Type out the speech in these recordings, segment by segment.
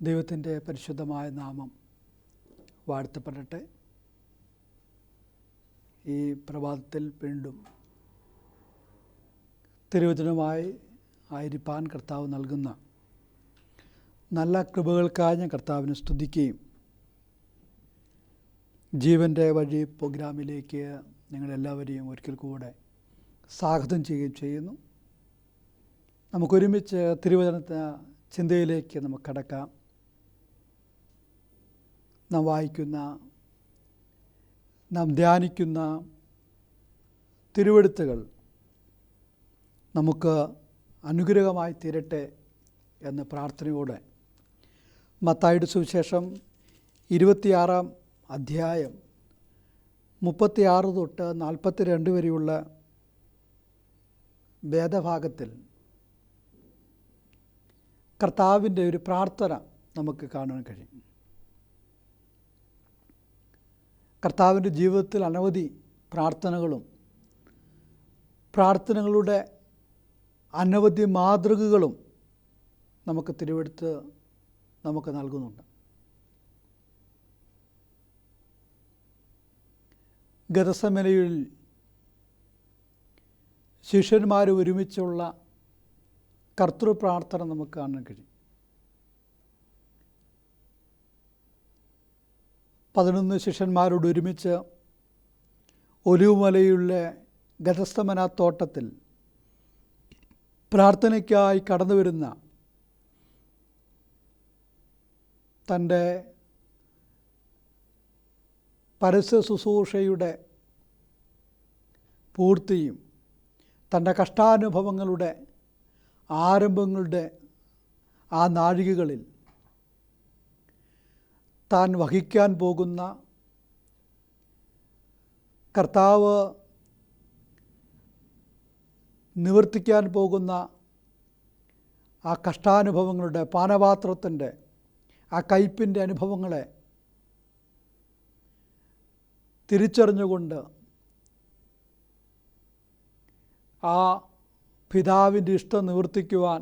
ദൈവത്തിൻ്റെ പരിശുദ്ധമായ നാമം വാഴ്ത്തപ്പെടട്ടെ. ഈ പ്രഭാതത്തിൽ വീണ്ടും തിരുവചനമായി ആയിരിക്കാൻ കർത്താവ് നൽകുന്ന നല്ല കൃപകൾക്കായി ഞാൻ കർത്താവിനെ സ്തുതിക്കുകയും ജീവൻ്റെ വഴി പ്രോഗ്രാമിലേക്ക് നിങ്ങളെല്ലാവരെയും ഒരിക്കൽ കൂടെ സ്വാഗതം ചെയ്യുകയും ചെയ്യുന്നു. നമുക്കൊരുമിച്ച് തിരുവചന ചിന്തയിലേക്ക് നമുക്ക് കടക്കാം. നാം വായിക്കുന്ന, നാം ധ്യാനിക്കുന്ന തിരുവെഴുത്തുകൾ നമുക്ക് അനുഗ്രഹമായി തീരട്ടെ എന്ന പ്രാർത്ഥനയോടെ മത്തായിയുടെ സുവിശേഷം 26-ാം അധ്യായം 36 തൊട്ട് 42 വരെയുള്ള വേദഭാഗത്തിൽ കർത്താവിൻ്റെ ഒരു പ്രാർത്ഥന നമുക്ക് കാണാൻ കഴിയും. കർത്താവിൻ്റെ ജീവിതത്തിൽ അനവധി പ്രാർത്ഥനകളുടെ അനവധി മാതൃകകളും നമുക്ക് തിരുവെടുത്ത് നമുക്ക് നൽകുന്നുണ്ട്. ഗെത്സമനയിൽ ശിഷ്യന്മാർ ഒരുമിച്ചുള്ള കർത്തൃപ്രാർത്ഥന നമുക്ക് കാണാൻ കഴിയും. 11 ശിഷ്യന്മാരോട് ഒരുമിച്ച് ഒലിവുമലയിലുള്ള ഗെത്സമന തോട്ടത്തിൽ പ്രാർത്ഥനയ്ക്കായി കടന്നു വരുന്ന തൻ്റെ പരസ്യ ശുശ്രൂഷയുടെ പൂർത്തിയും തൻ്റെ കഷ്ടാനുഭവങ്ങളുടെ ആരംഭങ്ങളുടെ ആ നാഴികകളിൽ താൻ വഹിക്കാൻ പോകുന്ന, കർത്താവ് നിവർത്തിക്കാൻ പോകുന്ന ആ കഷ്ടാനുഭവങ്ങളുടെ പാനപാത്രത്തിൻ്റെ ആ കയ്പിൻ്റെ അനുഭവങ്ങളെ തിരിച്ചറിഞ്ഞുകൊണ്ട് ആ പിതാവിൻ്റെ ഇഷ്ടം നിവർത്തിക്കുവാൻ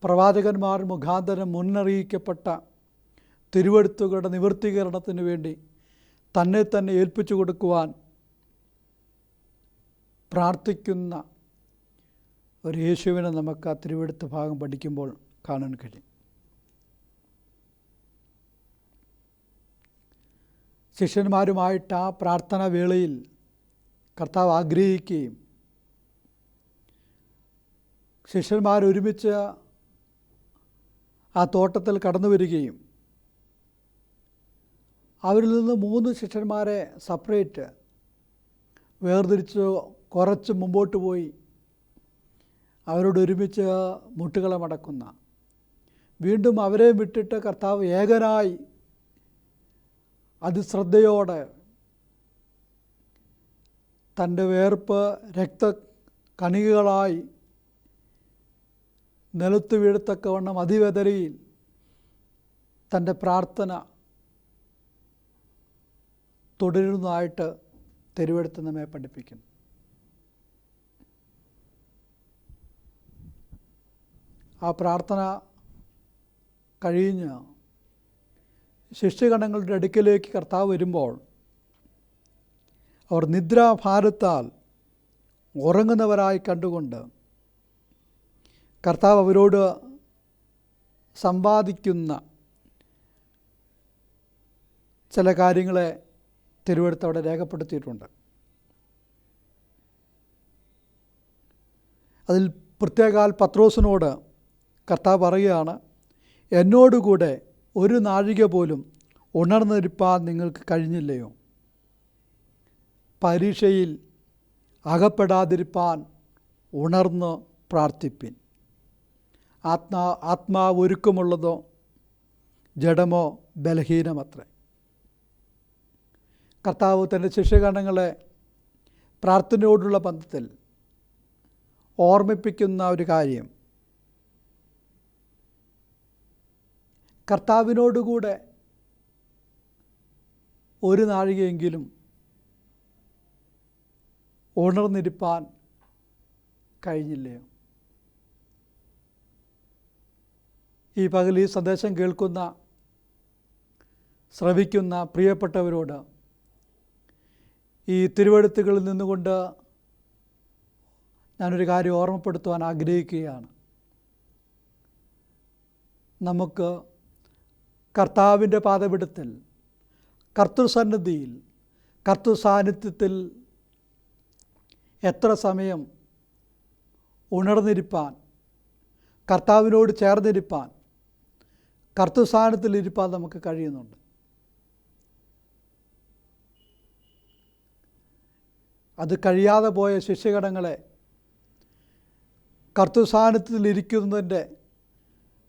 പ്രവാചകന്മാർ മുഖാന്തരം മുന്നറിയിക്കപ്പെട്ട തിരുവെഴുത്തുകളുടെ നിവൃത്തീകരണത്തിന് വേണ്ടി തന്നെ തന്നെ ഏൽപ്പിച്ചു കൊടുക്കുവാൻ പ്രാർത്ഥിക്കുന്ന ഒരു യേശുവിനെ നമുക്ക് ആ തിരുവെഴുത്ത് ഭാഗം പഠിക്കുമ്പോൾ കാണാൻ കഴിയും. ശിഷ്യന്മാരുമായിട്ട് ആ പ്രാർത്ഥനാ വേളയിൽ കർത്താവ് ആഗ്രഹിക്കുകയും ശിഷ്യന്മാരൊരുമിച്ച് ആ തോട്ടത്തിൽ കടന്നു വരികയും അവരിൽ നിന്ന് 3 ശിഷ്യന്മാരെ സെപ്പറേറ്റ് വേർതിരിച്ച് കുറച്ച് മുമ്പോട്ട് പോയി അവരോടൊരുമിച്ച് മുട്ടുകളെ മടക്കുന്ന, വീണ്ടും അവരെ വിട്ടിട്ട് കർത്താവ് ഏകനായി അതിശ്രദ്ധയോടെ തൻ്റെ വേർപ്പ് രക്തകണികകളായി നിലത്ത് വീഴത്തക്കവണ്ണം അതിവേദനയിൽ തൻ്റെ പ്രാർത്ഥന തുടരുന്നതായിട്ട് തിരുവെഴുത്ത് നമ്മെ പഠിപ്പിക്കുന്നു. ആ പ്രാർത്ഥന കഴിഞ്ഞ് ശിഷ്യഗണങ്ങളുടെ അടുക്കലേക്ക് കർത്താവ് വരുമ്പോൾ അവർ നിദ്രാഭാരത്താൽ ഉറങ്ങുന്നവരായി കണ്ടുകൊണ്ട് കർത്താവ് അവരോട് സംവാദിക്കുന്ന ചില കാര്യങ്ങളെ തിരുവെഴുത്ത് അവിടെ രേഖപ്പെടുത്തിയിട്ടുണ്ട്. അതിൽ പ്രത്യേകാൽ പത്രോസിനോട് കർത്താവ് പറയുകയാണ്, എന്നോടുകൂടെ ഒരു നാഴിക പോലും ഉണർന്നിരിപ്പാൻ നിങ്ങൾക്ക് കഴിഞ്ഞില്ലയോ? പരീക്ഷയിൽ അകപ്പെടാതിരിപ്പാൻ ഉണർന്ന് പ്രാർത്ഥിപ്പിൻ. ആത്മാവ് ഒരുക്കമുള്ളതോ ജഡമോ ബലഹീനമത്രേ. കർത്താവ് തൻ്റെ ശിഷ്യഗണങ്ങളെ പ്രാർത്ഥനയോടുള്ള ബന്ധത്തിൽ ഓർമ്മിപ്പിക്കുന്ന ഒരു കാര്യം, കർത്താവിനോടുകൂടെ ഒരു നാഴികയെങ്കിലും ഉണർന്നിരിപ്പാൻ കഴിഞ്ഞില്ലയോ? ഈ പകൽ ഈ സന്ദേശം കേൾക്കുന്ന ശ്രവിക്കുന്ന പ്രിയപ്പെട്ടവരോട് ഈ തിരുവെഴുത്തുകളിൽ നിന്നുകൊണ്ട് ഞാനൊരു കാര്യം ഓർമ്മപ്പെടുത്തുവാൻ ആഗ്രഹിക്കുകയാണ്. നമുക്ക് കർത്താവിൻ്റെ പാദപീഠത്തിൽ, കർത്തൃസന്നിധിയിൽ, കർത്തൃസാന്നിധ്യത്തിൽ എത്ര സമയം ഉണർന്നിരിപ്പാൻ, കർത്താവിനോട് ചേർന്നിരിപ്പാൻ, കർത്തൃസാന്നിധ്യത്തിലിരിപ്പാൻ നമുക്ക് കഴിയുന്നുണ്ട്. അത് കഴിയാതെ പോയ ശിഷ്യഗണങ്ങളെ കർത്തൃസാന്നിധ്യത്തിലിരിക്കുന്നതിൻ്റെ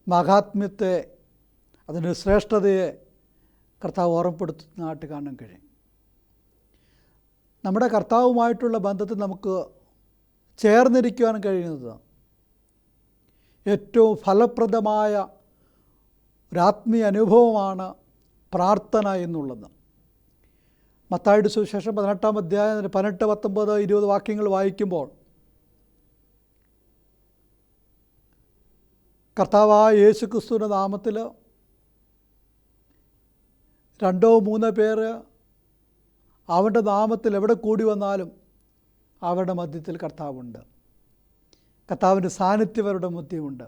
മഹാത്മ്യത്തെ, അതിൻ്റെ ശ്രേഷ്ഠതയെ കർത്താവ് ഓർമ്മപ്പെടുത്തുന്നതായിട്ട് കാണാൻ കഴിയും. നമ്മുടെ കർത്താവുമായിട്ടുള്ള ബന്ധത്തിൽ നമുക്ക് ചേർന്നിരിക്കുവാൻ കഴിയുന്നത് ഏറ്റവും ഫലപ്രദമായ ഒരാത്മീയ അനുഭവമാണ് പ്രാർത്ഥന എന്നുള്ളത്. മത്തായിയുടെ സുവിശേഷം 18-ാം അധ്യായം 18, 19, 20 വാക്യങ്ങൾ വായിക്കുമ്പോൾ കർത്താവായ യേശു ക്രിസ്തുവിൻ്റെ നാമത്തിൽ 2-3 പേർ അവൻ്റെ നാമത്തിൽ എവിടെ കൂടി വന്നാലും അവരുടെ മധ്യത്തിൽ കർത്താവുണ്ട്. കർത്താവിൻ്റെ സാന്നിധ്യം അവരുടെ മധ്യമുണ്ട്.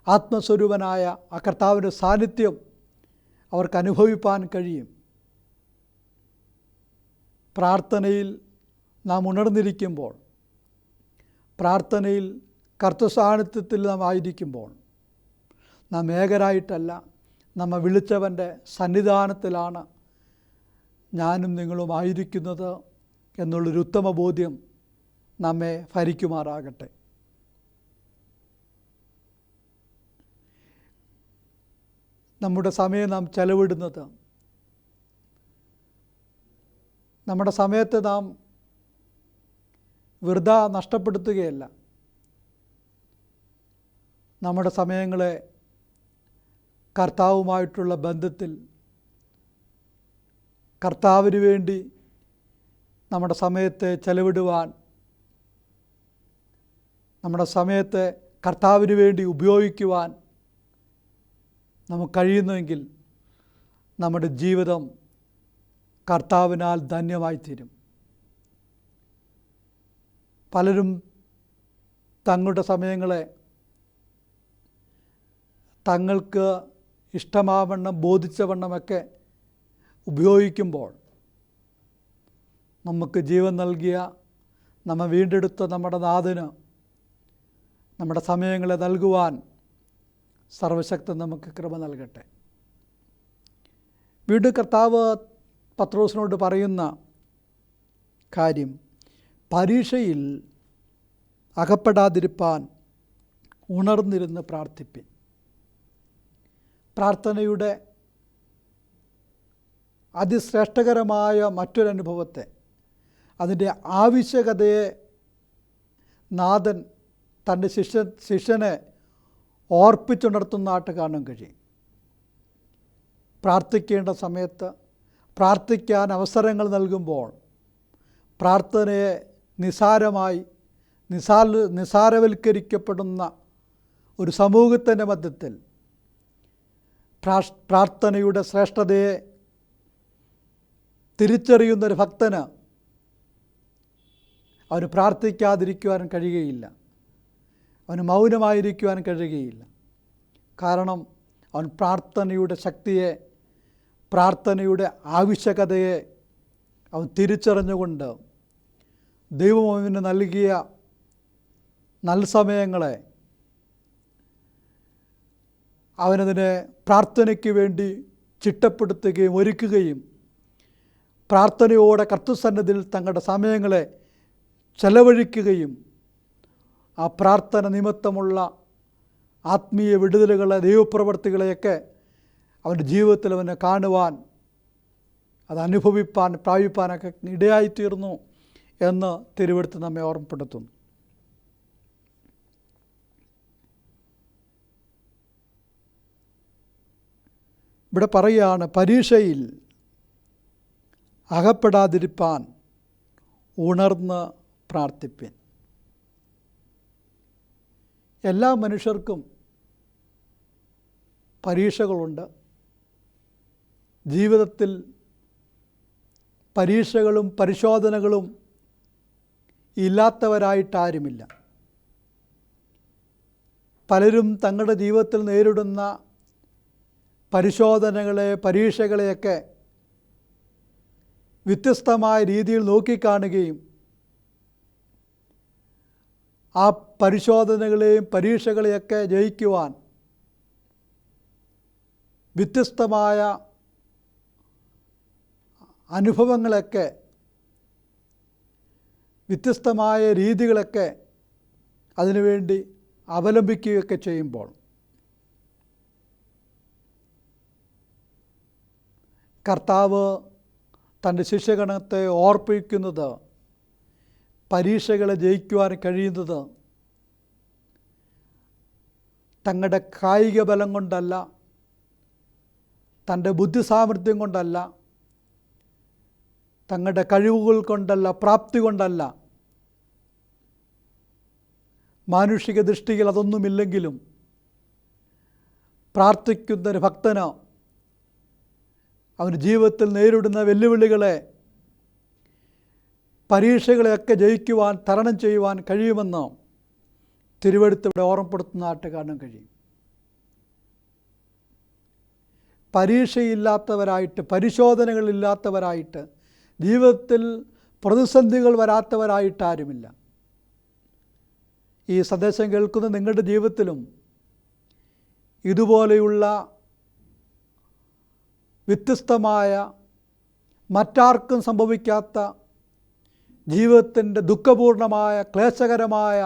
ആത്മസ്വരൂപനായ ആ കർത്താവിൻ്റെ സാന്നിധ്യം അവർക്ക് അനുഭവിപ്പാൻ കഴിയും. പ്രാർത്ഥനയിൽ നാം ഉണർന്നിരിക്കുമ്പോൾ, പ്രാർത്ഥനയിൽ കർത്തൃസാന്നിധ്യത്തിൽ നാം ആയിരിക്കുമ്പോൾ, നാം ഏകരായിട്ടല്ല, നമ്മെ വിളിച്ചവൻ്റെ സന്നിധാനത്തിലാണ് ഞാനും നിങ്ങളും ആയിരിക്കുന്നത് എന്നുള്ളൊരു ഉത്തമ ബോധ്യം നമ്മെ ഭരിക്കുമാറാകട്ടെ. നമ്മുടെ സമയം നാം ചെലവിടുന്നത്, നമ്മുടെ സമയത്തെ നാം വെറുതെ നഷ്ടപ്പെടുത്തുകയല്ല. നമ്മുടെ സമയങ്ങളെ കർത്താവുമായിട്ടുള്ള ബന്ധത്തിൽ, കർത്താവിന് വേണ്ടി നമ്മുടെ സമയത്തെ ചെലവിടുവാൻ, നമ്മുടെ സമയത്തെ കർത്താവിന് വേണ്ടി ഉപയോഗിക്കുവാൻ നമുക്ക് കഴിയുന്നുവെങ്കിൽ നമ്മുടെ ജീവിതം കർത്താവിനാൽ ധന്യമായിത്തീരും. പലരും തങ്ങളുടെ സമയങ്ങളെ തങ്ങൾക്ക് ഇഷ്ടമാവണ്ണം ബോധിച്ചവണ്ണമൊക്കെ ഉപയോഗിക്കുമ്പോൾ നമുക്ക് ജീവൻ നൽകിയ, നമ്മെ വീണ്ടെടുത്ത നമ്മുടെ നാഥന് നമ്മുടെ സമയങ്ങളെ നൽകുവാൻ സർവശക്തൻ നമുക്ക് കൃപ നൽകട്ടെ. വീണ്ടും കർത്താവ് പത്രോസിനോട് പറയുന്ന കാര്യം, പരീക്ഷയിൽ അകപ്പെടാതിരിപ്പാൻ ഉണർന്നിരുന്ന് പ്രാർത്ഥിപ്പിൻ. പ്രാർത്ഥനയുടെ അതിശ്രേഷ്ഠകരമായ മറ്റൊരനുഭവത്തെ, അതിൻ്റെ ആവശ്യകതയെ നാഥൻ തൻ്റെ ശിഷ്യനെ ഓർപ്പിച്ചുണർത്തുന്നതായിട്ട് കാണാൻ കഴിയും. പ്രാർത്ഥിക്കേണ്ട സമയത്ത് പ്രാർത്ഥിക്കാൻ അവസരങ്ങൾ നൽകുമ്പോൾ പ്രാർത്ഥനയെ നിസാരവൽക്കരിക്കപ്പെടുന്ന ഒരു സമൂഹത്തിൻ്റെ മധ്യത്തിൽ പ്രാർത്ഥനയുടെ ശ്രേഷ്ഠതയെ തിരിച്ചറിയുന്നൊരു ഭക്തന് അവന് പ്രാർത്ഥിക്കാതിരിക്കുവാൻ കഴിയുകയില്ല, അവന് മൗനമായിരിക്കുവാൻ കഴിയുകയില്ല. കാരണം അവൻ പ്രാർത്ഥനയുടെ ശക്തിയെ, പ്രാർത്ഥനയുടെ ആവശ്യകതയെ അവൻ തിരിച്ചറിഞ്ഞുകൊണ്ട് ദൈവം അവന് നൽകിയ നല്ല സമയങ്ങളെ അവനതിനെ പ്രാർത്ഥനയ്ക്ക് വേണ്ടി ചിട്ടപ്പെടുത്തുകയും ഒരുക്കുകയും പ്രാർത്ഥനയോടെ കർത്തൃസന്നിധിയിൽ തങ്ങളുടെ സമയങ്ങളെ ചെലവഴിക്കുകയും ആ പ്രാർത്ഥന നിമിത്തമുള്ള ആത്മീയ വിടുതലുകളെ, ദൈവപ്രവർത്തികളെയൊക്കെ അവൻ്റെ ജീവിതത്തിൽ അവനെ കാണുവാൻ, അത് അനുഭവിപ്പാൻ, പ്രാപിപ്പാനൊക്കെ ഇടയായിത്തീർന്നു എന്ന് തിരുവെഴുത്ത് നമ്മെ ഓർമ്മപ്പെടുത്തുന്നു. ഇവിടെ പറയുകയാണ്, പരീക്ഷയിൽ അകപ്പെടാതിരിപ്പാൻ ഉണർന്ന് പ്രാർത്ഥിപ്പിൻ. എല്ലാ മനുഷ്യർക്കും പരീക്ഷകളുണ്ട്. ജീവിതത്തിൽ പരീക്ഷകളും പരിശോധനകളും ഇല്ലാത്തവരായിട്ടാരുമില്ല. പലരും തങ്ങളുടെ ജീവിതത്തിൽ നേരിടുന്ന പരിശോധനകളെ, പരീക്ഷകളെയൊക്കെ വ്യത്യസ്തമായ രീതിയിൽ നോക്കിക്കാണുകയും ആ പരിശോധനകളെയും പരീക്ഷകളെയൊക്കെ ജയിക്കുവാൻ വ്യത്യസ്തമായ അനുഭവങ്ങളൊക്കെ, വ്യത്യസ്തമായ രീതികളൊക്കെ അതിനുവേണ്ടി അവലംബിക്കുകയൊക്കെ ചെയ്യുമ്പോൾ കർത്താവ് തൻ്റെ ശിഷ്യഗണത്തെ ഓർപ്പിക്കുന്നത് പരീക്ഷകളെ ജയിക്കുവാൻ കഴിയുന്നത് തങ്ങളുടെ കായിക ബലം കൊണ്ടല്ല, തൻ്റെ ബുദ്ധിസാമർഥ്യം കൊണ്ടല്ല, തങ്ങളുടെ കഴിവുകൾ കൊണ്ടല്ല, പ്രാപ്തി കൊണ്ടല്ല. മാനുഷിക ദൃഷ്ടിയിൽ അതൊന്നുമില്ലെങ്കിലും പ്രാർത്ഥിക്കുന്നൊരു ഭക്തന് അവന് ജീവിതത്തിൽ നേരിടുന്ന വെല്ലുവിളികളെ, പരീക്ഷകളെയൊക്കെ ജയിക്കുവാൻ, തരണം ചെയ്യുവാൻ കഴിയുമെന്ന് തിരുവെഴുത്തിവിടെ ഓർമ്മപ്പെടുത്തുന്നതായിട്ട് കാണാൻ കഴിയും. പരീക്ഷയില്ലാത്തവരായിട്ട്, പരിശോധനകളില്ലാത്തവരായിട്ട്, ജീവിതത്തിൽ പ്രതിസന്ധികൾ വരാത്തവരായിട്ടാരുമില്ല. ഈ സന്ദേശം കേൾക്കുന്ന നിങ്ങളുടെ ജീവിതത്തിലും ഇതുപോലെയുള്ള വ്യത്യസ്തമായ, മറ്റാർക്കും സംഭവിക്കാത്ത ജീവിതത്തിൻ്റെ ദുഃഖപൂർണമായ, ക്ലേശകരമായ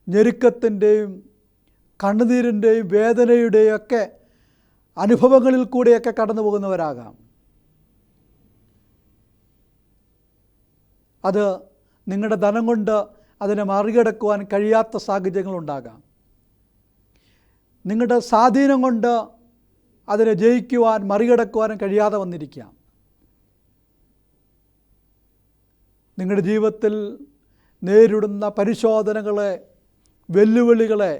ഞെരുക്കത്തിൻ്റെയും കണ്ണുനീരിൻ്റെയും വേദനയുടെയും ഒക്കെ അനുഭവങ്ങളിൽ കൂടെയൊക്കെ കടന്നു പോകുന്നവരാകാം. അത് നിങ്ങളുടെ ധനം കൊണ്ട് അതിനെ മറികടക്കുവാൻ കഴിയാത്ത സാഹചര്യങ്ങളുണ്ടാകാം. നിങ്ങളുടെ സ്വാധീനം കൊണ്ട് അതിനെ ജയിക്കുവാൻ, മറികടക്കുവാനും കഴിയാതെ വന്നിരിക്കാം. നിങ്ങളുടെ ജീവിതത്തിൽ നേരിടുന്ന പരിശോധനകളെ, വെല്ലുവിളികളെ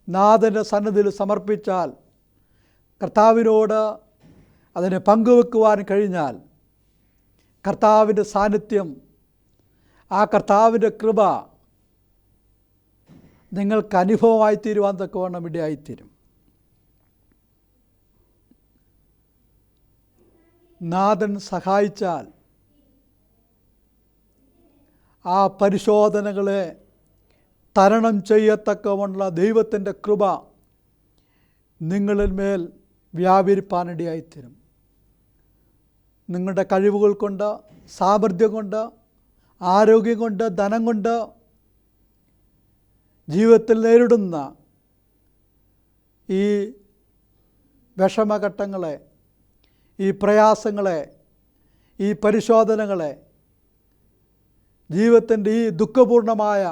നാഥൻ്റെ സന്നിധിയിൽ സമർപ്പിച്ചാൽ, കർത്താവിനോട് അതിനെ പങ്കുവെക്കുവാൻ കഴിഞ്ഞാൽ, കർത്താവിൻ്റെ സാന്നിധ്യം, ആ കർത്താവിൻ്റെ കൃപ നിങ്ങൾക്ക് അനുഭവമായി തീരുവാൻ തക്കവണ്ണം ഇടയായിത്തീരും. നാഥൻ സഹായിച്ചാൽ ആ പരിശോധനകളെ തരണം ചെയ്യത്തക്കവണ്ണ ദൈവത്തിൻ്റെ കൃപ നിങ്ങളിൽ മേൽ വ്യാപരിപ്പാനിടയായിത്തീരും. നിങ്ങളുടെ കഴിവുകൾ കൊണ്ട്, സാമർഥ്യം കൊണ്ട്, ആരോഗ്യം കൊണ്ട്, ധനം കൊണ്ട് ജീവിതത്തിൽ നേരിടുന്ന ഈ വിഷമഘട്ടങ്ങളെ, ഈ പ്രയാസങ്ങളെ, ഈ പരിശോധനകളെ, ജീവിതത്തിൻ്റെ ഈ ദുഃഖപൂർണമായ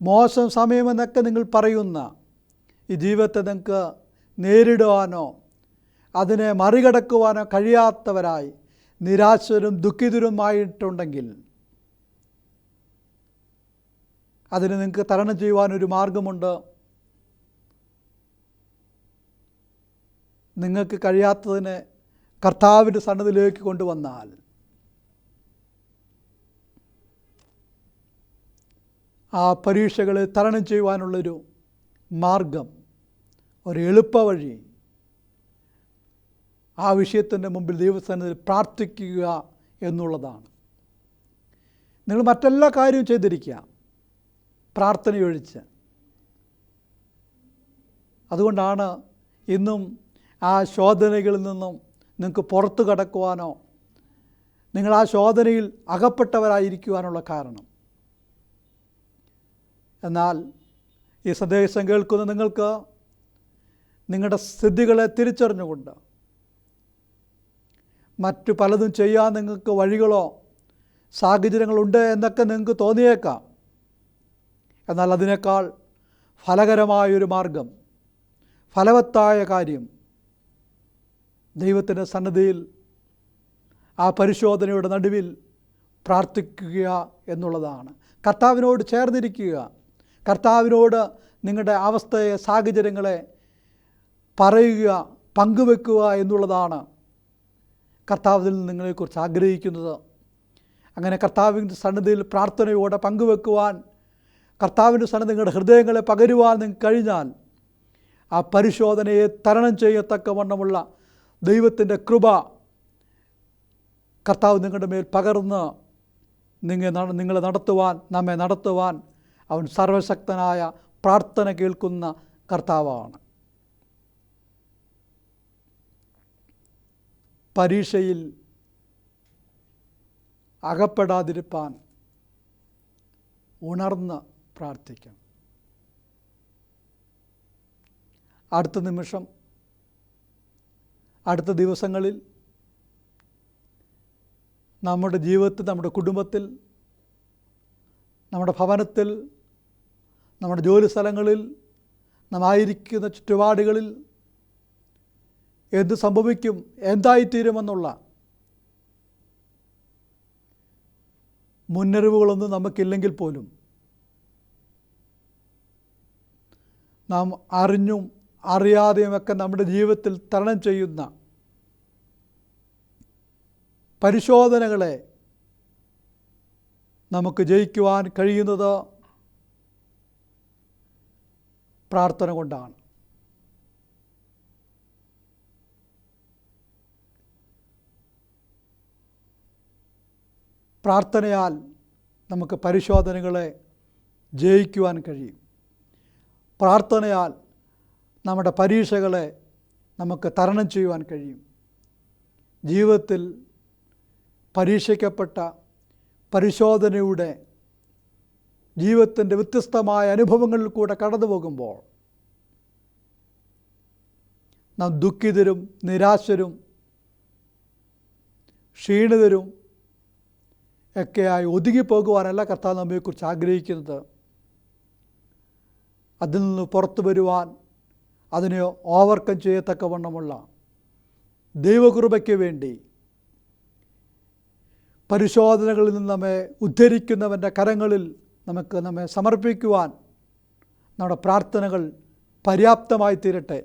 മോശം സമയമെന്നൊക്കെ നിങ്ങൾ പറയുന്ന ഈ ജീവിതത്തെ നിങ്ങൾക്ക് നേരിടുവാനോ അതിനെ മറികടക്കുവാനോ കഴിയാത്തവരായി നിരാശരും ദുഃഖിതരുമായിട്ടുണ്ടെങ്കിൽ അതിന് നിങ്ങൾക്ക് തരണം ചെയ്യുവാനൊരു മാർഗമുണ്ട്. നിങ്ങൾക്ക് കഴിയാത്തതിനെ കർത്താവിൻ്റെ സന്നിധിയിലേക്ക് കൊണ്ടുവന്നാൽ ആ പരീക്ഷകളെ തരണം ചെയ്യുവാനുള്ളൊരു മാർഗം, ഒരു എളുപ്പവഴി ആ വിഷയത്തിൻ്റെ മുമ്പിൽ ദൈവസന്നിധിയിൽ പ്രാർത്ഥിക്കുക എന്നുള്ളതാണ്. നിങ്ങൾ മറ്റെല്ലാ കാര്യവും ചെയ്തിരിക്കുക പ്രാർത്ഥനയൊഴിച്ച്. അതുകൊണ്ടാണ് ഇന്നും ആ ശോധനകളിൽ നിന്നും നിങ്ങൾക്ക് പുറത്തു കടക്കുവാനോ നിങ്ങൾ ആ ശോധനയിൽ അകപ്പെട്ടവരായിരിക്കുവാനുള്ള കാരണം. എന്നാൽ ഈ സന്ദേശം കേൾക്കുന്ന നിങ്ങൾക്ക് നിങ്ങളുടെ സ്ഥിതികളെ തിരിച്ചറിഞ്ഞുകൊണ്ട് മറ്റു പലതും ചെയ്യാൻ നിങ്ങൾക്ക് വഴികളോ സാഹചര്യങ്ങളുണ്ട് എന്നൊക്കെ നിങ്ങൾക്ക് തോന്നിയേക്കാം. എന്നാൽ അതിനേക്കാൾ ഫലകരമായൊരു മാർഗം, ഫലവത്തായ കാര്യം ദൈവത്തിൻ്റെ സന്നിധിയിൽ ആ പരിശോധനയുടെ നടുവിൽ പ്രാർത്ഥിക്കുക എന്നുള്ളതാണ്. കർത്താവിനോട് ചേർന്നിരിക്കുക, കർത്താവിനോട് നിങ്ങളുടെ അവസ്ഥയെ, സാഹചര്യങ്ങളെ പറയുക, പങ്കുവെക്കുക എന്നുള്ളതാണ് കർത്താവിൽ നിന്ന് നിങ്ങളെക്കുറിച്ച് ആഗ്രഹിക്കുന്നത്. അങ്ങനെ കർത്താവിൻ്റെ സന്നിധിയിൽ പ്രാർത്ഥനയോടെ പങ്കുവെക്കുവാൻ, കർത്താവിൻ്റെ സന്നിധി നിങ്ങളുടെ ഹൃദയങ്ങളെ പകരുവാൻ നിങ്ങൾക്ക് കഴിഞ്ഞാൽ ആ പരിശോധനയെ തരണം ചെയ്യത്തക്കവണ്ണമുള്ള ദൈവത്തിൻ്റെ കൃപ കർത്താവ് നിങ്ങളുടെ മേൽ പകർന്ന് നിങ്ങളെ നമ്മെ നടത്തുവാൻ അവൻ സർവശക്തനായ പ്രാർത്ഥന കേൾക്കുന്ന കർത്താവാണ്. പരീക്ഷയിൽ അകപ്പെടാതിരിപ്പാൻ ഉണർന്ന് പ്രാർത്ഥിക്കണം. അടുത്ത നിമിഷം, അടുത്ത ദിവസങ്ങളിൽ നമ്മുടെ ജീവിതത്തിൽ, നമ്മുടെ കുടുംബത്തിൽ, നമ്മുടെ ഭവനത്തിൽ, നമ്മുടെ ജോലി സ്ഥലങ്ങളിൽ, നാം ആയിരിക്കുന്ന ചുറ്റുപാടുകളിൽ എന്ത് സംഭവിക്കും, എന്തായിത്തീരുമെന്നുള്ള മുന്നറിവുകളൊന്നും നമുക്കില്ലെങ്കിൽ പോലും നാം അറിഞ്ഞും അറിയാതെയുമൊക്കെ നമ്മുടെ ജീവിതത്തിൽ തരണം ചെയ്യുന്ന പരിശോധനകളെ നമുക്ക് ജയിക്കുവാൻ കഴിയുന്നത് പ്രാർത്ഥന കൊണ്ടാണ്. പ്രാർത്ഥനയാൽ നമുക്ക് പരിശോധനകളെ ജയിക്കുവാൻ കഴിയും. പ്രാർത്ഥനയാൽ നമ്മുടെ പരീക്ഷകളെ നമുക്ക് തരണം ചെയ്യുവാൻ കഴിയും. ജീവിതത്തിൽ പരീക്ഷിക്കപ്പെട്ട പരിശോധനയുടെ ജീവിതത്തിൻ്റെ വ്യത്യസ്തമായ അനുഭവങ്ങളിൽ കൂടെ കടന്നു പോകുമ്പോൾ നാം ദുഃഖിതരും നിരാശരും ക്ഷീണിതരും ഒക്കെയായി ഒതുങ്ങിപ്പോകുവാനല്ല കർത്താവ് നമ്മെക്കുറിച്ച് ആഗ്രഹിക്കുന്നത്. അതിൽ നിന്ന് പുറത്തു വരുവാൻ, അതിനെ ഓവർകം ചെയ്യത്തക്കവണ്ണമുള്ള ദൈവകൃപയ്ക്ക് വേണ്ടി പരിശോധനകളിൽ നിന്ന് നമ്മെ ഉദ്ധരിക്കുന്നവൻ്റെ കരങ്ങളിൽ നമ്മെ സമർപ്പിക്കുവാൻ നമ്മുടെ പ്രാർത്ഥനകൾ പര്യാപ്തമായി തീരട്ടെ.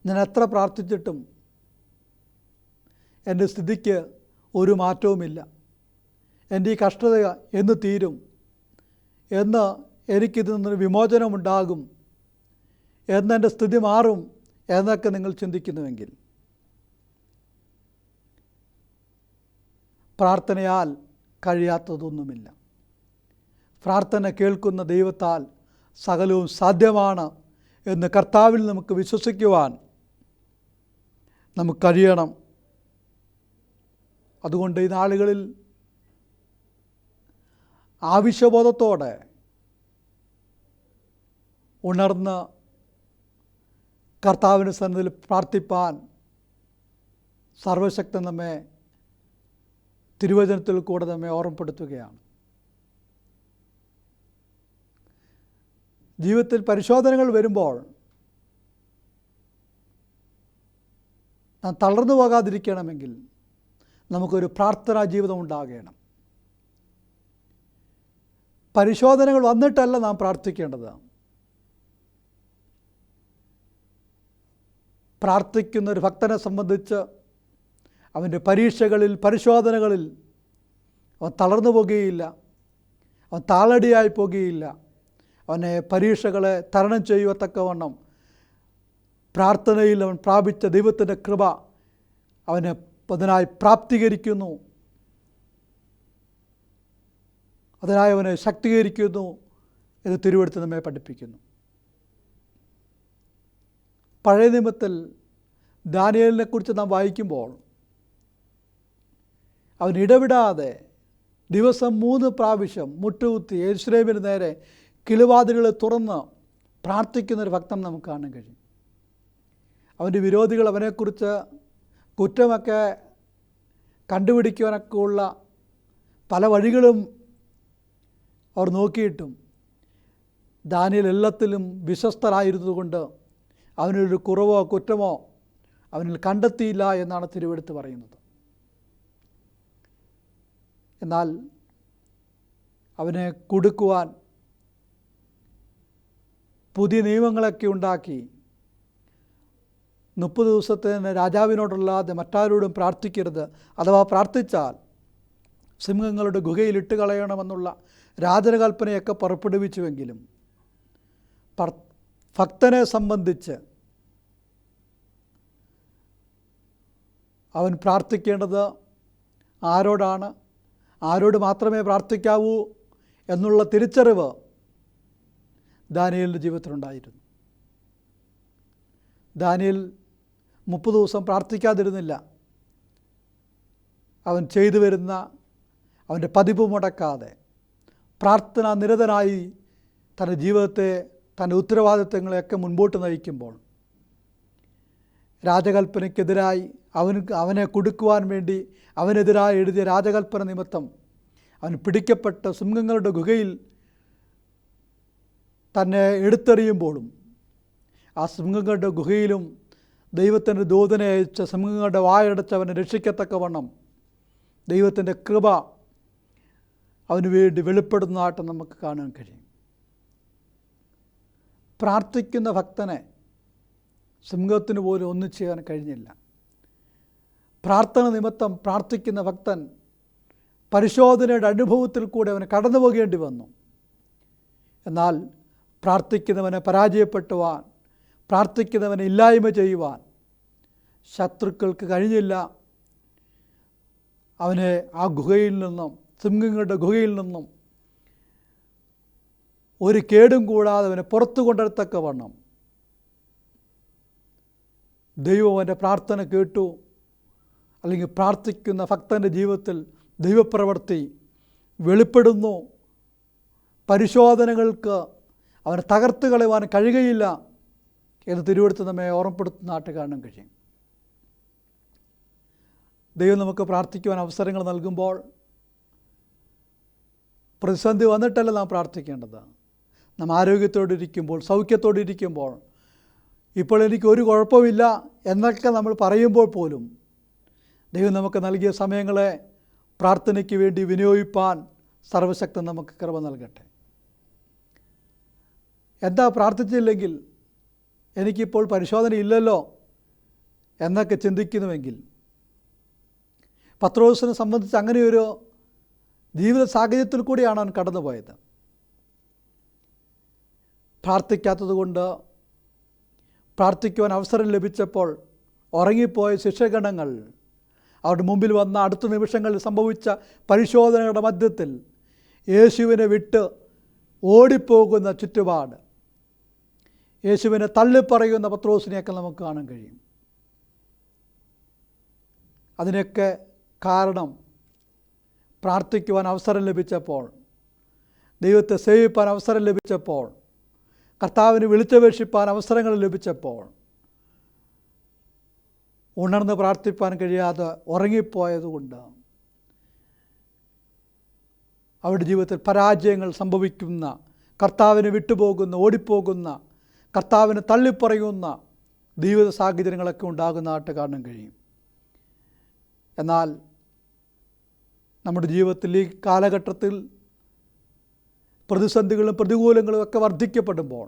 ഞാൻ എത്ര പ്രാർത്ഥിച്ചിട്ടും എൻ്റെ സ്ഥിതിക്ക് ഒരു മാറ്റവുമില്ല, എൻ്റെ ഈ കഷ്ടത എന്ന് തീരും, എന്ന് എനിക്കിതിൽ നിന്നൊരു വിമോചനമുണ്ടാകും, എന്നെൻ്റെ സ്ഥിതി മാറും എന്നൊക്കെ നിങ്ങൾ ചിന്തിക്കുന്നുവെങ്കിൽ പ്രാർത്ഥനയാൽ കഴിയാത്തതൊന്നുമില്ല. പ്രാർത്ഥന കേൾക്കുന്ന ദൈവത്താൽ സകലവും സാധ്യമാണ് എന്ന് കർത്താവിൽ നമുക്ക് വിശ്വസിക്കുവാൻ നമുക്ക് കഴിയണം. അതുകൊണ്ട് ഈ നാളുകളിൽ ആവശ്യബോധത്തോടെ ഉണർന്ന് കർത്താവിൻ്റെ സന്നിധിയിൽ പ്രാർത്ഥിപ്പാൻ സർവശക്തൻ നമ്മെ തിരുവചനത്തിൽ കൂടെ നമ്മെ ഓർമ്മപ്പെടുത്തുകയാണ്. ജീവിതത്തിൽ പരിശോധനകൾ വരുമ്പോൾ നാം തളർന്നു പോകാതിരിക്കണമെങ്കിൽ നമുക്കൊരു പ്രാർത്ഥനാ ജീവിതം ഉണ്ടാകണം. പരിശോധനകൾ വന്നിട്ടല്ല നാം പ്രാർത്ഥിക്കേണ്ടത്. പ്രാർത്ഥിക്കുന്നൊരു ഭക്തനെ സംബന്ധിച്ച് അവൻ്റെ പരീക്ഷകളിൽ, പരിശോധനകളിൽ അവൻ തളർന്നു പോകുകയില്ല, അവൻ താളടിയായി പോകുകയില്ല. അവനെ പരീക്ഷകളെ തരണം ചെയ്യുവത്തക്കവണ്ണം പ്രാർത്ഥനയിൽ അവൻ പ്രാപിച്ച ദൈവത്തിൻ്റെ കൃപ അവനെ അതിനായി പ്രാപ്തീകരിക്കുന്നു, അതിനായി അവനെ ശക്തീകരിക്കുന്നു എന്ന് തിരുവെടുത്ത് നമ്മെ പഠിപ്പിക്കുന്നു. പഴയ നിയമത്തിൽ ദാനിയേലിനെക്കുറിച്ച് നാം വായിക്കുമ്പോൾ അവൻ ഇടവിടാതെ ദിവസം 3 പ്രാവശ്യം മുട്ടുകുത്തി യെരൂശലേമിന് നേരെ കിളിവാതിലുകളെ തുറന്ന് പ്രാർത്ഥിക്കുന്നൊരു ഭക്തൻ നമുക്ക് കാണാൻ കഴിയും. അവൻ്റെ വിരോധികൾ അവനെക്കുറിച്ച് കുറ്റമൊക്കെ കണ്ടുപിടിക്കുവാനൊക്കെ ഉള്ള പല വഴികളും അവർ നോക്കിയിട്ടും ദാനിയേൽ എല്ലാത്തിലും വിശ്വസ്തനായിരുന്നതുകൊണ്ട് അവനൊരു കുറവോ കുറ്റമോ അവനിൽ കണ്ടെത്തിയില്ല എന്നാണ് തിരുവെടുത്ത് പറയുന്നത്. എന്നാൽ അവനെ കുടുക്കുവാൻ പുതിയ നിയമങ്ങളൊക്കെ ഉണ്ടാക്കി 30 ദിവസത്തിന് രാജാവിനോടല്ലാതെ മറ്റാരോടും പ്രാർത്ഥിക്കരുത്, അഥവാ പ്രാർത്ഥിച്ചാൽ സിംഹങ്ങളുടെ ഗുഹയിൽ ഇട്ട് കളയണമെന്നുള്ള രാജകൽപ്പനയൊക്കെ പുറപ്പെടുവിച്ചുവെങ്കിലും ഭക്തനെ സംബന്ധിച്ച് അവൻ പ്രാർത്ഥിക്കേണ്ടത് ആരോടാണ്, ആരോട് മാത്രമേ പ്രാർത്ഥിക്കാവൂ എന്നുള്ള തിരിച്ചറിവ് ദാനിയേലിൻ്റെ ജീവിതത്തിലുണ്ടായിരുന്നു. ദാനിയേൽ 30 ദിവസം പ്രാർത്ഥിക്കാതിരുന്നില്ല. അവൻ ചെയ്തു വരുന്ന അവൻ്റെ പതിവ് മുടക്കാതെ പ്രാർത്ഥനാ നിരതനായി തൻ്റെ ജീവിതത്തെ, തൻ്റെ ഉത്തരവാദിത്തങ്ങളെയൊക്കെ മുൻപോട്ട് നയിക്കുമ്പോൾ രാജകൽപ്പനയ്ക്കെതിരായി അവനെ കുടുക്കുവാൻ വേണ്ടി അവനെതിരായി എഴുതിയ രാജകൽപ്പന നിമിത്തം അവൻ പിടിക്കപ്പെട്ട് സിംഹങ്ങളുടെ ഗുഹയിൽ തന്നെ എടുത്തെറിയുമ്പോഴും ആ സിംഹങ്ങളുടെ ഗുഹയിലും ദൈവത്തിൻ്റെ ദൂതനെ അയച്ച സിംഹങ്ങളുടെ വായടച്ച് അവനെ രക്ഷിക്കത്തക്കവണ്ണം ദൈവത്തിൻ്റെ കൃപ അവന് വേണ്ടി വെളിപ്പെടുന്നതായിട്ട് നമുക്ക് കാണാൻ കഴിയും. പ്രാർത്ഥിക്കുന്ന ഭക്തനെ സിംഹത്തിന് പോലും ഒന്നും ചെയ്യാൻ കഴിഞ്ഞില്ല. പ്രാർത്ഥന നിമിത്തം പ്രാർത്ഥിക്കുന്ന ഭക്തൻ പരിശോധനയുടെ അനുഭവത്തിൽ കൂടെ അവന് കടന്നു പോകേണ്ടി വന്നു. എന്നാൽ പ്രാർത്ഥിക്കുന്നവനെ പരാജയപ്പെടുത്തുവാൻ, പ്രാർത്ഥിക്കുന്നവനെ ഇല്ലായ്മ ചെയ്യുവാൻ ശത്രുക്കൾക്ക് കഴിഞ്ഞില്ല. അവനെ ആ ഗുഹയിൽ നിന്നും, സിംഹങ്ങളുടെ ഗുഹയിൽ നിന്നും ഒരു കേടും കൂടാതെ അവനെ പുറത്തു കൊണ്ടുവരത്തക്കവണ്ണം ദൈവം അവൻ്റെ പ്രാർത്ഥന കേട്ടു. അല്ലെങ്കിൽ പ്രാർത്ഥിക്കുന്ന ഭക്തൻ്റെ ജീവിതത്തിൽ ദൈവപ്രവൃത്തി വെളിപ്പെടുന്നു. പരിശോധനകൾക്ക് അവനെ തകർത്ത് കളയുവാൻ കഴിയുകയില്ല എന്ന് തിരുവെടുത്ത് നമ്മെ ഓർമ്മപ്പെടുത്തുന്നതായിട്ട് കാണാൻ കഴിയും. ദൈവം നമുക്ക് പ്രാർത്ഥിക്കുവാൻ അവസരങ്ങൾ നൽകുമ്പോൾ പ്രതിസന്ധി വന്നിട്ടല്ല നാം പ്രാർത്ഥിക്കേണ്ടത്. നാം ആരോഗ്യത്തോടിരിക്കുമ്പോൾ, സൗഖ്യത്തോടിരിക്കുമ്പോൾ, ഇപ്പോൾ എനിക്ക് ഒരു കുഴപ്പമില്ല എന്നൊക്കെ നമ്മൾ പറയുമ്പോൾ പോലും ദൈവം നമുക്ക് നൽകിയ സമയങ്ങളെ പ്രാർത്ഥനയ്ക്ക് വേണ്ടി വിനിയോഗിപ്പാൻ സർവശക്തൻ നമുക്ക് കൃപ നൽകട്ടെ. എന്താ പ്രാർത്ഥിച്ചില്ലെങ്കിൽ എനിക്കിപ്പോൾ പരിശോധന ഇല്ലല്ലോ എന്നൊക്കെ ചിന്തിക്കുന്നുവെങ്കിൽ, പത്രോസിനെ സംബന്ധിച്ച് അങ്ങനെയൊരു ജീവിത സാഹചര്യത്തിൽ കൂടിയാണ് അവൻ കടന്നുപോയത്. പ്രാർത്ഥിക്കാത്തത് കൊണ്ട്, പ്രാർത്ഥിക്കുവാൻ അവസരം ലഭിച്ചപ്പോൾ ഉറങ്ങിപ്പോയ ശിഷ്യഗണങ്ങൾ അവരുടെ മുമ്പിൽ വന്ന അടുത്ത നിമിഷങ്ങളിൽ സംഭവിച്ച പരിശോധനകളുടെ മധ്യത്തിൽ യേശുവിനെ വിട്ട് ഓടിപ്പോകുന്ന ചുറ്റുപാട്, യേശുവിനെ തള്ളിപ്പറയുന്ന പത്രോസിനെയൊക്കെ നമുക്ക് കാണാൻ കഴിയും. അതിനൊക്കെ കാരണം പ്രാർത്ഥിക്കുവാൻ അവസരം ലഭിച്ചപ്പോൾ, ദൈവത്തെ സേവിപ്പാൻ അവസരം ലഭിച്ചപ്പോൾ, കർത്താവിന് വിളിച്ചപേക്ഷിപ്പാൻ അവസരങ്ങൾ ലഭിച്ചപ്പോൾ ഉണർന്ന് പ്രാർത്ഥിപ്പാൻ കഴിയാതെ ഉറങ്ങിപ്പോയതുകൊണ്ട് അവരുടെ ജീവിതത്തിൽ പരാജയങ്ങൾ സംഭവിക്കുന്ന, കർത്താവിനെ വിട്ടുപോകുന്ന, ഓടിപ്പോകുന്ന, കർത്താവിനെ തള്ളിപ്പറയുന്ന ജീവിത സാഹചര്യങ്ങളൊക്കെ ഉണ്ടാകുന്നതായിട്ട് കാണാൻ കഴിയും. എന്നാൽ നമ്മുടെ ജീവിതത്തിൽ ഈ കാലഘട്ടത്തിൽ പ്രതിസന്ധികളും പ്രതികൂലങ്ങളും ഒക്കെ വർദ്ധിക്കപ്പെടുമ്പോൾ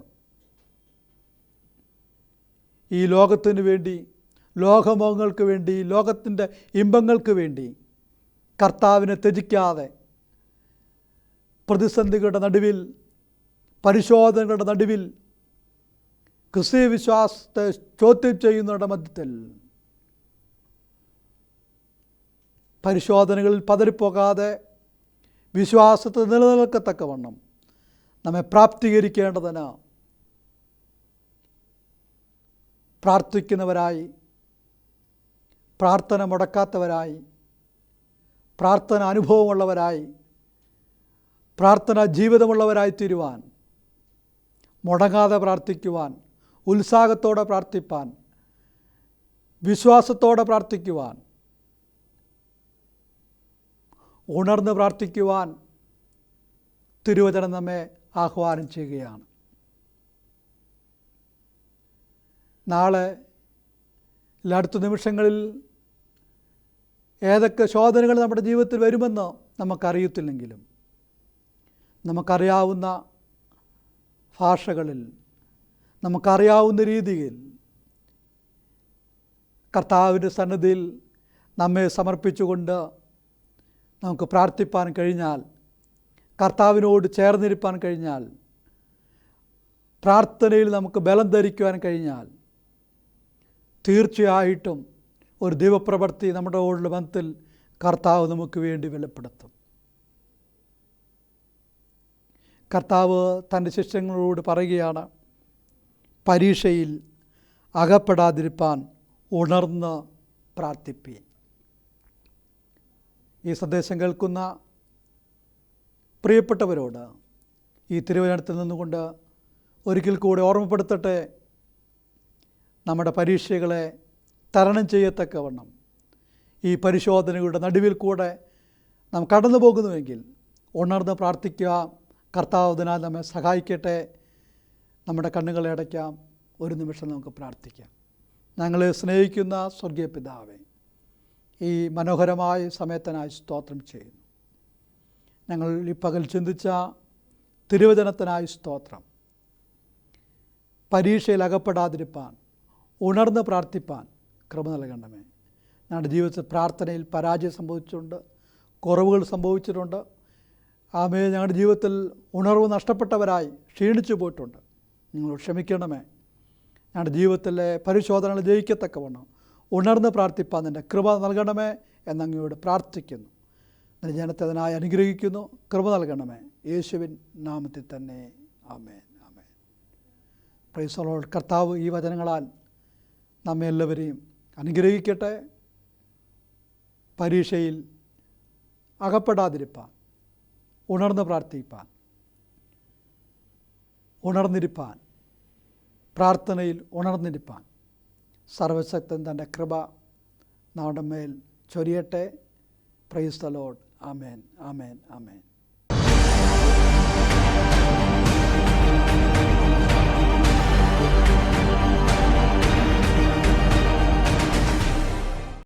ഈ ലോകത്തിന് വേണ്ടി, ലോകമോഹങ്ങൾക്ക് വേണ്ടി, ലോകത്തിൻ്റെ ഇമ്പങ്ങൾക്ക് വേണ്ടി കർത്താവിനെ ത്യജിക്കാതെ പ്രതിസന്ധികളുടെ നടുവിൽ, പരിശോധനകളുടെ നടുവിൽ ക്രിസ്തീയ വിശ്വാസത്തെ ചോദ്യം ചെയ്യുന്നവരുടെ മധ്യത്തിൽ പരിശോധനകളിൽ പതറിപ്പോകാതെ വിശ്വാസത്തെ നിലനിൽക്കത്തക്കവണ്ണം നമ്മെ പ്രാപ്തീകരിക്കേണ്ടതിന് പ്രാർത്ഥിക്കുന്നവരായി, പ്രാർത്ഥന മുടക്കാത്തവരായി, പ്രാർത്ഥന അനുഭവമുള്ളവരായി, പ്രാർത്ഥന ജീവിതമുള്ളവരായി തീരുവാൻ, മുടങ്ങാതെ പ്രാർത്ഥിക്കുവാൻ, ഉത്സാഹത്തോടെ പ്രാർത്ഥിപ്പാൻ, വിശ്വാസത്തോടെ പ്രാർത്ഥിക്കുവാൻ, ഉണർന്ന് പ്രാർത്ഥിക്കുവാൻ തിരുവചനം നമ്മെ ആഹ്വാനം ചെയ്യുകയാണ്. നാളെ അടുത്ത നിമിഷങ്ങളിൽ ഏതൊക്കെ ശോധനകൾ നമ്മുടെ ജീവിതത്തിൽ വരുമെന്ന് നമുക്കറിയത്തില്ലെങ്കിലും നമുക്കറിയാവുന്ന ഭാഷകളിൽ നമുക്കറിയാവുന്ന രീതിയിൽ കർത്താവിൻ്റെ സന്നിധിയിൽ നമ്മെ സമർപ്പിച്ചുകൊണ്ട് നമുക്ക് പ്രാർത്ഥിപ്പാൻ കഴിഞ്ഞാൽ, കർത്താവിനോട് ചേർന്നിരിപ്പാൻ കഴിഞ്ഞാൽ, പ്രാർത്ഥനയിൽ നമുക്ക് ബലം ധരിക്കുവാൻ കഴിഞ്ഞാൽ, തീർച്ചയായിട്ടും ഒരു ദൈവപ്രവൃത്തി നമ്മുടെ ഓടുള്ള ബന്ധത്തിൽ കർത്താവ് നമുക്ക് വേണ്ടി വെളിപ്പെടുത്തും. കർത്താവ് തൻ്റെ ശിഷ്യങ്ങളോട് പറയുകയാണ്, പരീക്ഷയിൽ അകപ്പെടാതിരിപ്പാൻ ഉണർന്ന് പ്രാർത്ഥിപ്പീൻ. ഈ സന്ദേശം കേൾക്കുന്ന പ്രിയപ്പെട്ടവരോട് ഈ തിരുവചനത്തിൽ നിന്നുകൊണ്ട് ഒരിക്കൽ കൂടെ ഓർമ്മപ്പെടുത്തട്ടെ, നമ്മുടെ പരീക്ഷകളെ തരണം ചെയ്യത്തക്കവണ്ണം ഈ പരിശോധനകളുടെ നടുവിൽ കൂടെ നാം കടന്നു പോകുന്നുവെങ്കിൽ ഉണർന്ന് പ്രാർത്ഥിക്കുക. കർത്താവ് അതിനാൽ നമ്മെ സഹായിക്കട്ടെ. നമ്മുടെ കണ്ണുകളെ അടയ്ക്കാം. ഒരു നിമിഷം നമുക്ക് പ്രാർത്ഥിക്കാം. ഞങ്ങളെ സ്നേഹിക്കുന്ന സ്വർഗീയ പിതാവേ, ഈ മനോഹരമായ സമയത്തിനായി സ്തോത്രം ചെയ്യുന്നു. ഞങ്ങൾ ഈ പകൽ ചിന്തിച്ച തിരുവചനത്തിനായി സ്തോത്രം. പരീക്ഷയിൽ അകപ്പെടാതിരിപ്പാൻ ഉണർന്ന് പ്രാർത്ഥിപ്പാൻ കൃപ നൽകണമേ. ഞങ്ങളുടെ ജീവിതത്തിൽ പ്രാർത്ഥനയിൽ പരാജയം സംഭവിച്ചിട്ടുണ്ട്, കുറവുകൾ സംഭവിച്ചിട്ടുണ്ട്. ആമേ, ഞങ്ങളുടെ ജീവിതത്തിൽ ഉണർവ് നഷ്ടപ്പെട്ടവരായി ക്ഷീണിച്ചു പോയിട്ടുണ്ട്. നിങ്ങൾ ക്ഷമിക്കണമേ. ഞങ്ങളുടെ ജീവിതത്തിലെ പരിശോധനകൾ ജയിക്കത്തക്കവണ്ണം ഉണർന്ന് പ്രാർത്ഥിപ്പാൻ നിൻ്റെ കൃപ നൽകണമേ എന്നങ്ങയോട് പ്രാർത്ഥിക്കുന്നു. നിന്റെ ജനത്തെ അതിനായി അനുഗ്രഹിക്കുന്നു. കൃപ നൽകണമേ. യേശുവിൻ നാമത്തിൽ തന്നെ. ആമേൻ, ആമേൻ. Praise the Lord. കർത്താവ് ഈ വചനങ്ങളാൽ നമ്മെ എല്ലാവരെയും അനുഗ്രഹിക്കട്ടെ. പരീക്ഷയിൽ അകപ്പെടാതിരിപ്പാൻ ഉണർന്ന് പ്രാർത്ഥിപ്പാൻ, ഉണർന്നിരിപ്പാൻ, പ്രാർത്ഥനയിൽ ഉണർന്നിരിപ്പാൻ സർവശക്തൻ തൻ്റെ കൃപ നമ്മുടെ മേൽ ചൊരിയട്ടെ. Praise the Lord. ആമേൻ, ആമേൻ, ആമേൻ.